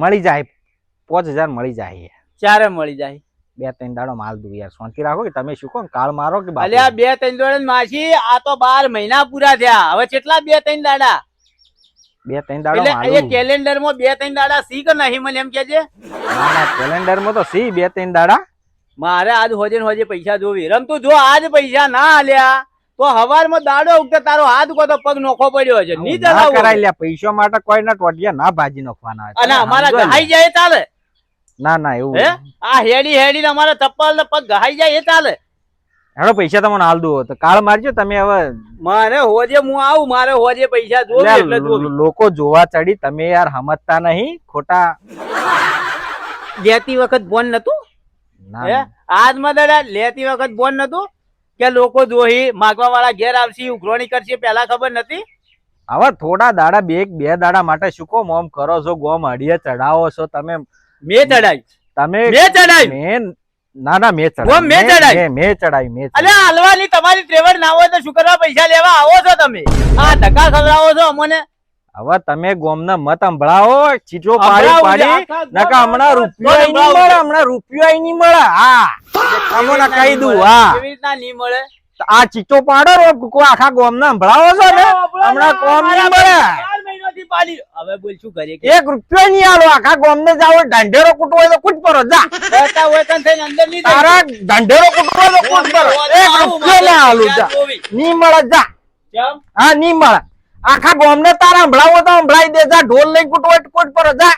મળી જાય 5000 મળી જાય ચારે મળી જાય 2-3 દાડો માલ દઉં યાર શાંતિ રાખો કે તમે શું કહો કાળ મારો કે અલ્યા 2-3 દાડા માસી આ તો 12 મહિના પૂરા થયા હવે કેટલા 2-3 દાડા 2-3 દાડો એટલે એ કેલેન્ડર માં 2-3 દાડા સી કે નહીં મને એમ કેજે કેલેન્ડર માં તો સી 2-3 દાડા મારે આજ હોજે ને હોજે પૈસા જોવી રમતું જો આજ પૈસા ના આલ્યા તો હવારમાં દાડો ઉગતા તારો હાથ કો તો પગ નોખો પડ્યો છે ની ના કરાઈ લે પૈસા માટે કોઈ ના ટોટિયા ના ભાજી નાખવાના અને અમારા ગહાઈ જાય ચાલે ના ના એવું હે આ હેડી હેડી અમારા ચપ્પલ ને પગ ગહાઈ જાય એ ચાલે હેડો પૈસા તમને હાલ દો તો કાળ મારજો તમે હવે મારે હોજે હું આવું મારે હોજે પૈસા જોવે એટલે જોવી લોકો જોવા ચડી તમે યાર સમજતા નહીં ખોટા લેતી વખત બોન નતું હે આજમાં દાડા લેતી વખત બોન નતું કે લોકો જોહી માગવા વાળા ઘેર આવશે ઉઘરોણી કરશે પેલા ખબર નથી હવે થોડા દાડા બે દાડા માટે શું કો મોમ કરો છો ગોમ અડીએ ચડાવો છો તમે મેં ચડાઈ તમે મેં ચડાઈ ના ના મેં ચડાઈ અલે હાલવાની તમારી ટ્રેવર ના હોય તો શું કરવા પૈસા લેવા આવો છો તમે આ ધક્કા ખવડાવો છો અમને હવે તમે ગોમના મત સંભળાવો ચીજો પાડી નકા હમણાં રૂપિયો નહીં મળે હા તમને કહી દઉં હા કેવી રીતના નહીં મળે આ ચીચો પાડો આખા ગોમના સંભળાવો છો ને હમણાં કોમ નહીં મળે 4 મહિનાથી પાડી હવે બોલ શું કરીએ 1 રૂપિયો નહીં આલો આખા ગોમને જાવ ઢંઢેરો કૂટવો હોય તો કૂટ પરો જા બેટા હોય તન થઈને અંદર નહીં તારા ઢંઢેરો કૂટવો હોય તો કૂટ પરો 1 રૂપિયો ના આલું જા નહીં મળે જા કેમ હા નહીં મળે આખા ગોમને તારા સંભળાવો તો સંભળાઈ દે જા ઢોલ લઈને કૂટવો કૂટ પરો જા